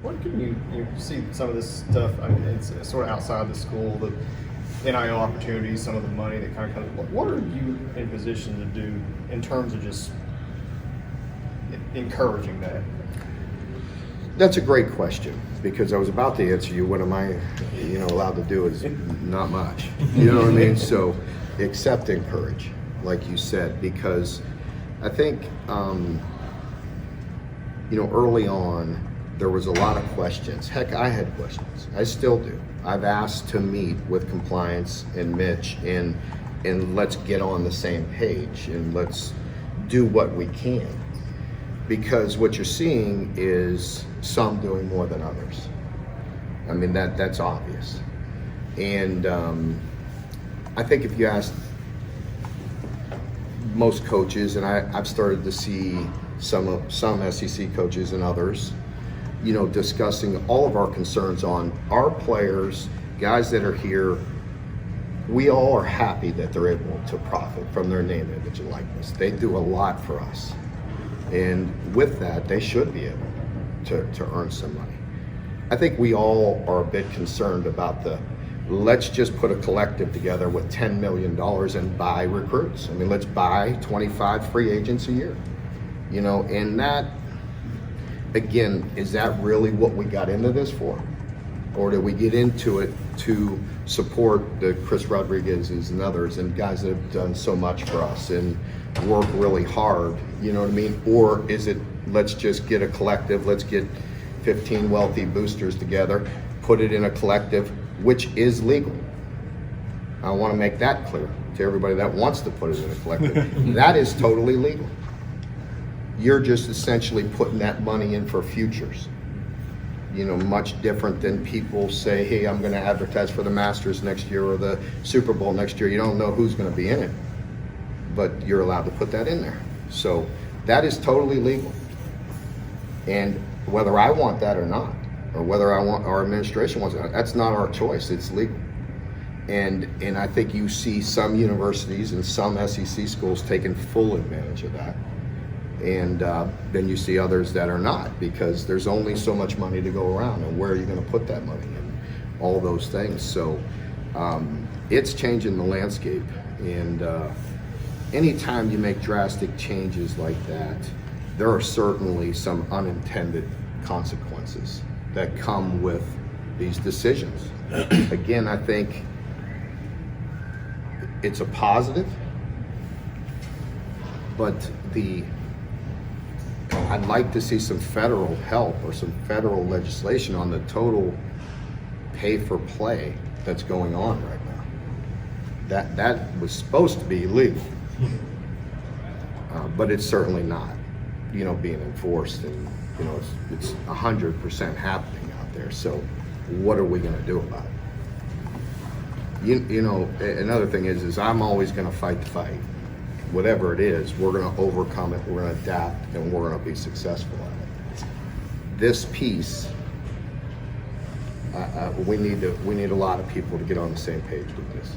What can you see some of this stuff? I mean, it's sort of outside the school, the NIL opportunities, some of the money that kind of. What are you in position to do in terms of just encouraging that? That's a great question, because I was about to answer you. What am I, allowed to do is not much. You know what I mean? So, accept, encourage, like you said, because I think, early on there was a lot of questions. Heck, I had questions. I still do. I've asked to meet with compliance and Mitch and let's get on the same page and let's do what we can. Because what you're seeing is some doing more than others. I mean, that's obvious. And I think if you ask most coaches, and I've started to see some SEC coaches and others, discussing all of our concerns on our players, guys that are here. We all are happy that they're able to profit from their name, image, and likeness. They do a lot for us. And with that, they should be able to earn some money. I think we all are a bit concerned about let's just put a collective together with $10 million and buy recruits. I mean, let's buy 25 free agents a year. And that, again, is that really what we got into this for? Or did we get into it to support the Chris Rodriguez's and others and guys that have done so much for us and work really hard, you know what I mean? Or is it, let's just get a collective, let's get 15 wealthy boosters together, put it in a collective, which is legal. I want to make that clear to everybody that wants to put it in a collective. That is totally legal. You're just essentially putting that money in for futures. Much different than people say, hey, I'm going to advertise for the Masters next year or the Super Bowl next year. You don't know who's going to be in it, but you're allowed to put that in there. So that is totally legal. And whether I want that or not, or whether our administration wants it, that's not our choice. It's legal. And I think you see some universities and some SEC schools taking full advantage of that. And then you see others that are not, because there's only so much money to go around, and where are you going to put that money and all those things. So it's changing the landscape. And anytime you make drastic changes like that, there are certainly some unintended consequences that come with these decisions. Again, I think it's a positive, but I'd like to see some federal help or some federal legislation on the total pay for play that's going on right now. That was supposed to be legal, but it's certainly not, being enforced, and it's 100% happening out there. So what are we going to do about it? Another thing is I'm always going to fight the fight. Whatever it is, we're going to overcome it, we're going to adapt, and we're going to be successful at it. This piece, we need a lot of people to get on the same page with this.